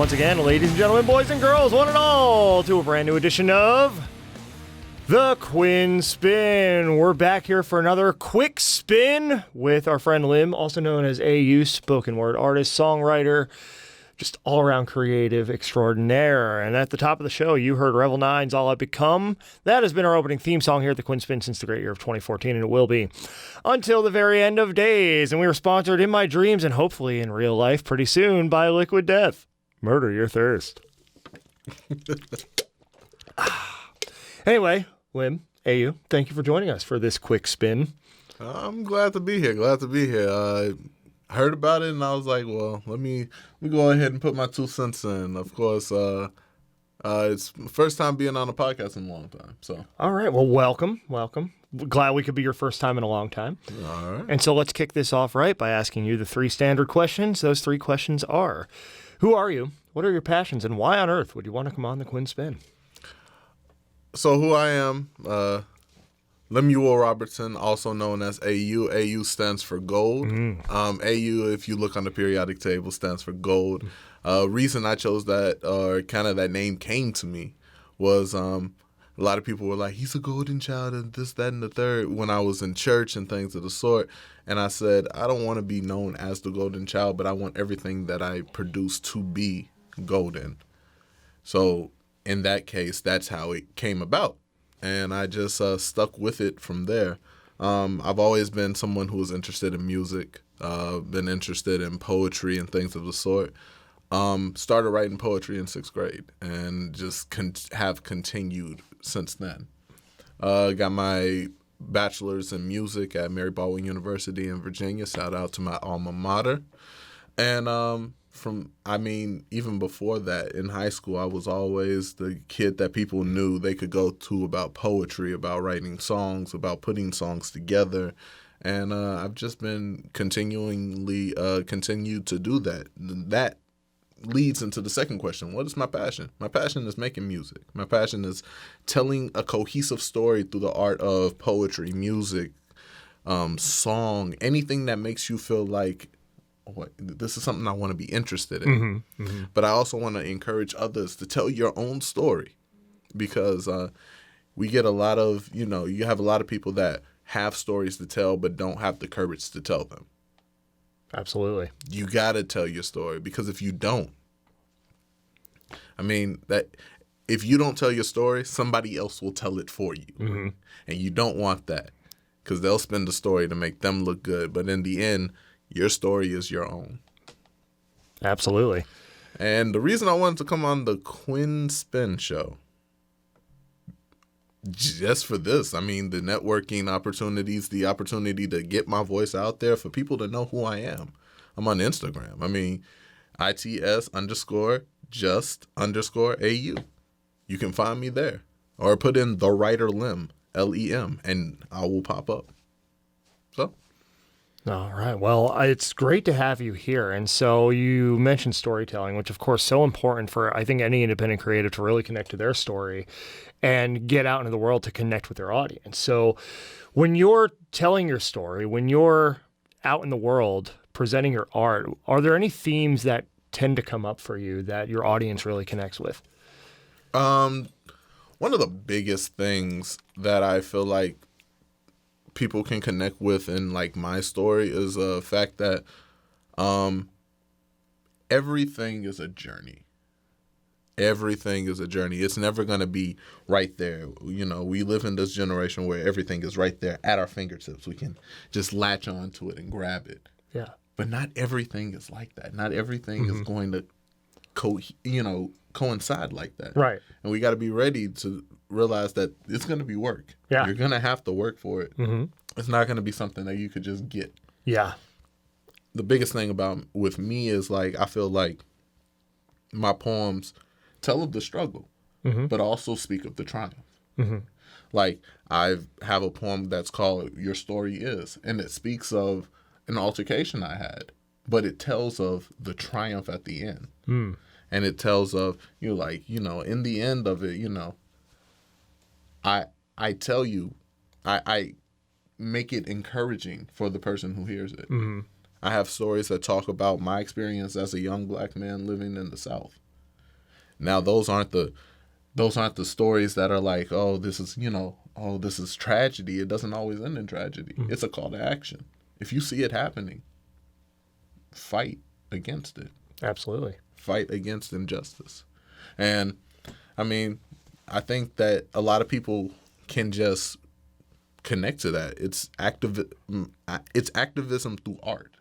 once again, ladies and gentlemen, boys and girls, one and all, to a brand new edition of the Quinn Spinn. We're back here for another quick spin with our friend Lim, also known as AU, spoken word artist, songwriter, just all-around creative extraordinaire. And at the top of the show, you heard Revel 9's All I've Become. That has been our opening theme song here at the Quinn Spinn since the great year of 2014, and it will be until the very end of days. And we were sponsored in my dreams and hopefully in real life pretty soon by Liquid Death. Murder your thirst. Anyway, Lim, AU, thank you for joining us for this quick spin. I'm glad to be here. I heard about it and I was like, well, let me go ahead and put my 2 cents in. Of course, it's my first time being on a podcast in a long time. So, all right. Well, welcome. Glad we could be your first time in a long time. All right. And so let's kick this off right by asking you the 3 standard questions. Those 3 questions are: who are you? What are your passions? And why on earth would you want to come on the Quinn Spinn? So who I am, Lemuel Robertson, also known as AU. AU stands for gold. AU, if you look on the periodic table, stands for gold. Reason I chose that, or kind of that name came to me, was a lot of people were like, he's a golden child and this, that, and the third when I was in church and things of the sort. And I said, I don't want to be known as the golden child, but I want everything that I produce to be golden. So in that case, that's how it came about. And I just stuck with it from there. I've always been someone who was interested in music, been interested in poetry and things of the sort. Started writing poetry in 6th grade and just have continued since then. Got my bachelor's in music at Mary Baldwin University in Virginia. Shout out to my alma mater. And even before that, in high school, I was always the kid that people knew they could go to about poetry, about writing songs, about putting songs together. And I've just been continued to do that. That leads into the second question. What is my passion? My passion is making music. My passion is telling a cohesive story through the art of poetry, music, song, anything that makes you feel like, this is something I want to be interested in. But I also want to encourage others to tell your own story, because we get a lot of, you have a lot of people that have stories to tell but don't have the courage to tell them. Absolutely. You got to tell your story, because if you don't, if you don't tell your story, somebody else will tell it for you. And you don't want that, because they'll spin the story to make them look good. But in the end, your story is your own. Absolutely. And the reason I wanted to come on the Quinn Spinn show, just for this, the networking opportunities, the opportunity to get my voice out there for people to know who I am. I'm on Instagram. ITS_just_AU. You can find me there. Or put in the writer Lim, Lem, and I will pop up. So. All right. Well, it's great to have you here. And so you mentioned storytelling, which of course is so important for, I think, any independent creative to really connect to their story and get out into the world to connect with their audience. So when you're telling your story, when you're out in the world presenting your art, are there any themes that tend to come up for you that your audience really connects with? One of the biggest things that I feel like people can connect with in my story is the fact that everything is a journey. Everything is a journey. It's never going to be right there. We live in this generation where everything is right there at our fingertips. We can just latch on to it and grab it. Yeah. But not everything is like that. Not everything is going to coincide like that. Right. And we got to be ready to realize that it's going to be work. Yeah. You're going to have to work for it. It's not going to be something that you could just get. Yeah. The biggest thing with me is I feel like my poems tell of the struggle, but also speak of the triumph. I have a poem that's called Your Story Is, and it speaks of an altercation I had, but it tells of the triumph at the end. And it tells of, in the end of it, I tell you, I make it encouraging for the person who hears it. I have stories that talk about my experience as a young black man living in the South. Now those aren't the stories that are like, oh, this is, this is tragedy. It doesn't always end in tragedy. It's a call to action. If you see it happening, fight against it. Absolutely. Fight against injustice. And I mean, I think that a lot of people can just connect to that. It's activism through art.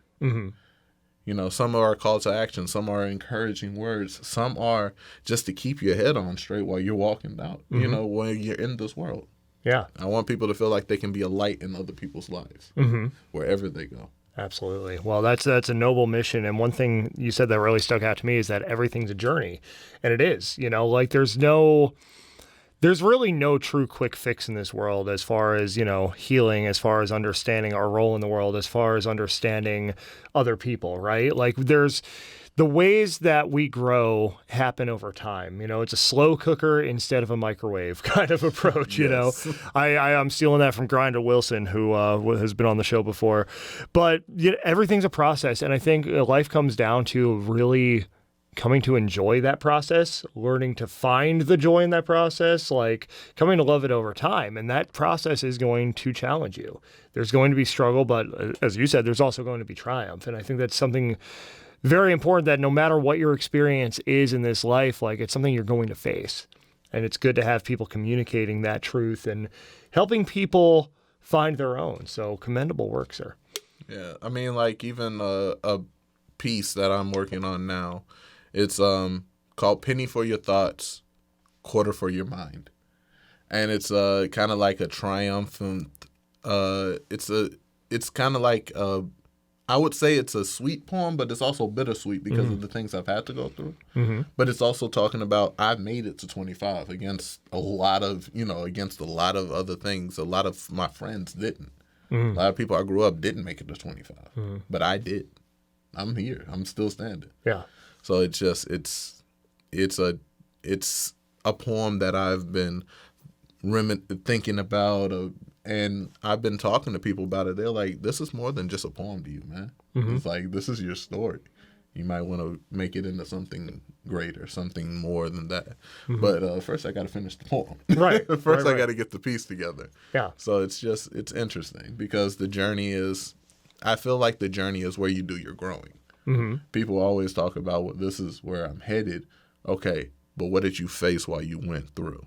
Some are call to action, some are encouraging words, some are just to keep your head on straight while you're walking out, when you're in this world. Yeah. I want people to feel like they can be a light in other people's lives, wherever they go. Absolutely. Well, that's a noble mission. And one thing you said that really stuck out to me is that everything's a journey. And it is, like there's really no true quick fix in this world as far as, healing, as far as understanding our role in the world, as far as understanding other people, right? Like there's the ways that we grow happen over time. It's a slow cooker instead of a microwave kind of approach, I'm stealing that from Grinder Wilson, who has been on the show before. But everything's a process. And I think life comes down to really coming to enjoy that process, learning to find the joy in that process, like coming to love it over time. And that process is going to challenge you. There's going to be struggle, but as you said, there's also going to be triumph. And I think that's something very important, that no matter what your experience is in this life, like it's something you're going to face. And it's good to have people communicating that truth and helping people find their own. So commendable work, sir. Yeah. I mean, like even a piece that I'm working on now, it's called Penny for Your Thoughts, Quarter for Your Mind. And it's kind of like a triumphant, it's kind of like, I would say it's a sweet poem, but it's also bittersweet because of the things I've had to go through. But it's also talking about I've made it to 25 against a lot of other things. A lot of my friends didn't. A lot of people I grew up didn't make it to 25, but I did. I'm here. I'm still standing. Yeah. So it's just it's a poem that I've been thinking about, and I've been talking to people about it. They're like, "This is more than just a poem to you, man. It's like this is your story. You might want to make it into something greater, something more than that. But first, I got to finish the poem. Right. First, I got to get the piece together. Yeah. So it's interesting because the journey is. I feel like the journey is where you do your growing. People always talk about, well, this is where I'm headed. Okay, but what did you face while you went through?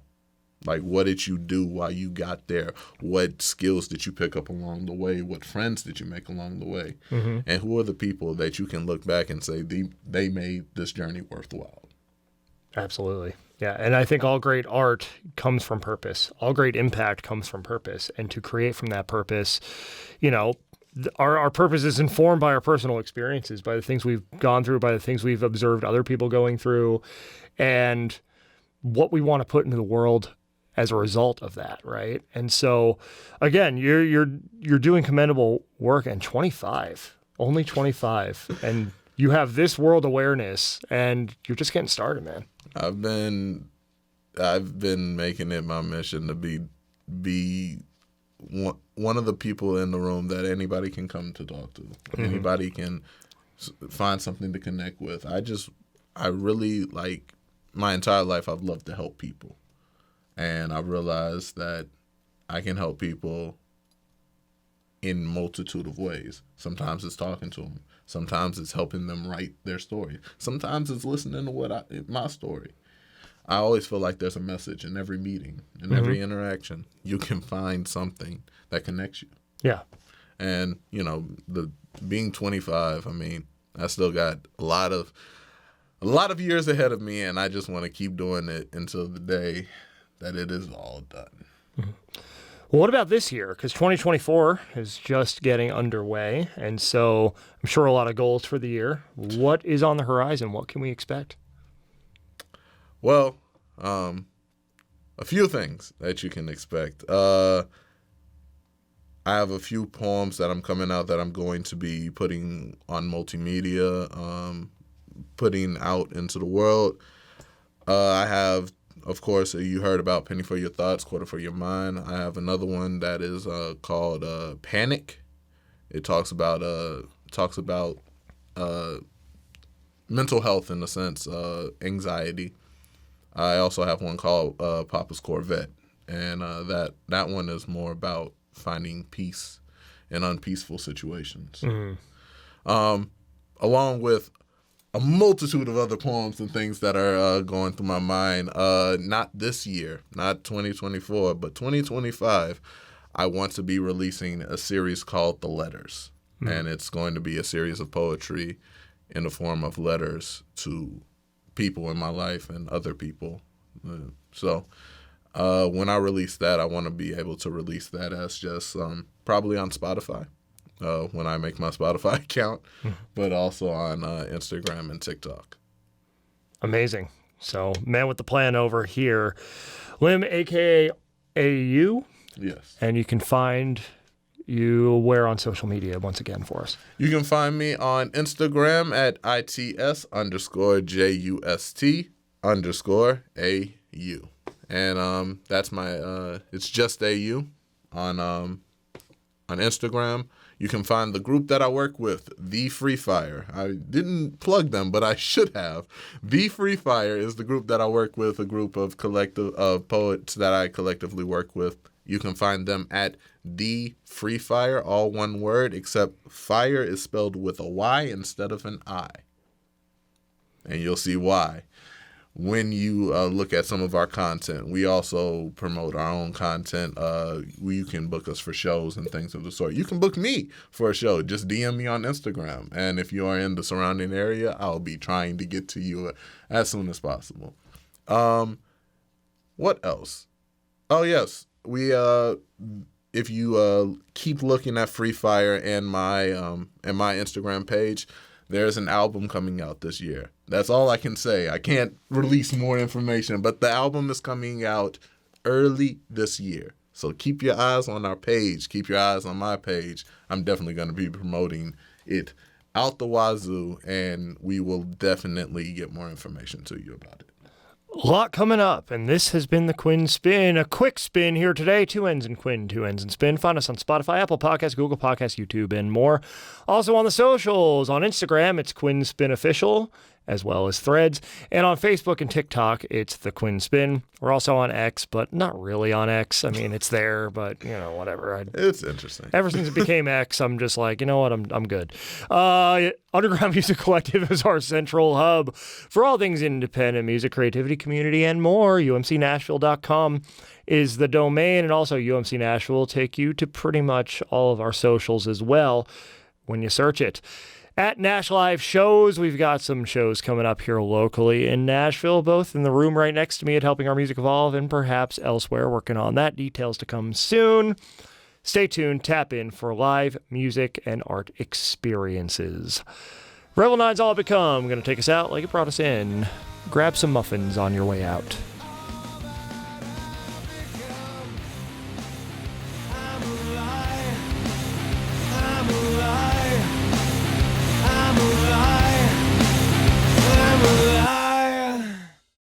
Like, what did you do while you got there? What skills did you pick up along the way? What friends did you make along the way? And who are the people that you can look back and say they made this journey worthwhile? Absolutely. Yeah, and I think all great art comes from purpose. All great impact comes from purpose. And to create from that purpose, our purpose is informed by our personal experiences, by the things we've gone through, by the things we've observed other people going through, and what we want to put into the world as a result of that, right? And so, again, you're doing commendable work, and 25, only 25, and you have this world awareness, and you're just getting started, man. I've been making it my mission to be one of the people in the room that anybody can come to talk to. Anybody can find something to connect with. I really, like, my entire life I've loved to help people. And I realized that I can help people in multitude of ways. Sometimes it's talking to them. Sometimes it's helping them write their story. Sometimes it's listening to my story. I always feel like there's a message in every meeting, in every interaction. You can find something that connects you. Yeah. And, being 25, I mean, I still got a lot of years ahead of me, and I just want to keep doing it until the day that it is all done. Well, what about this year? Because 2024 is just getting underway, and so I'm sure a lot of goals for the year. What is on the horizon? What can we expect? Well, a few things that you can expect. I have a few poems that I'm coming out that I'm going to be putting on multimedia, putting out into the world. I have, of course, you heard about Penny for Your Thoughts, Quarter for Your Mind. I have another one that is called Panic. It talks about mental health in the sense, anxiety. I also have one called Papa's Corvette, and that one is more about finding peace in unpeaceful situations. Along with a multitude of other poems and things that are going through my mind. Not this year, not 2024, but 2025, I want to be releasing a series called The Letters. And it's going to be a series of poetry in the form of letters to people in my life and other people. So when I release that, I want to be able to release that as just probably on Spotify. When I make my Spotify account, but also on Instagram and TikTok. Amazing. So, man with the plan over here. Lim, a.k.a. AU. Yes. And you can find you where on social media once again for us? You can find me on Instagram at ITS_JUST_AU. And that's my, it's just AU on Instagram. You can find the group that I work with, The Free Fire. I didn't plug them, but I should have. The Free Fire is the group that I work with, a group of poets that I collectively work with. You can find them at The Free Fire, all one word, except fire is spelled with a Y instead of an I. And you'll see why when you look at some of our content. We also promote our own content. You can book us for shows and things of the sort. You can book me for a show. Just DM me on Instagram. And if you are in the surrounding area, I'll be trying to get to you as soon as possible. What else? Oh, yes. If you keep looking at Free Fire and my Instagram page, there's an album coming out this year. That's all I can say. I can't release more information, but the album is coming out early this year. So keep your eyes on our page. Keep your eyes on my page. I'm definitely going to be promoting it out the wazoo, and we will definitely get more information to you about it. A lot coming up, and this has been the Quinn Spin. A quick spin here today. 2 N's in Quinn, 2 N's in Spin. Find us on Spotify, Apple Podcasts, Google Podcasts, YouTube, and more. Also on the socials. On Instagram, it's Quinn Spin Official, as well as Threads. And on Facebook and TikTok, it's the Quinn Spin. We're also on X, but not really on X. I mean, it's there, but, whatever. It's interesting. Ever since it became X, I'm just like, you know what, I'm good. Underground Music Collective is our central hub for all things independent music, creativity, community, and more. UMCNashville.com is the domain, and also UMC Nashville will take you to pretty much all of our socials as well when you search it. At Nash Live Shows, we've got some shows coming up here locally in Nashville, both in the room right next to me at Helping Our Music Evolve and perhaps elsewhere, working on that. Details to come soon. Stay tuned, tap in for live music and art experiences. Revel 9's all become. Going to take us out like it brought us in. Grab some muffins on your way out.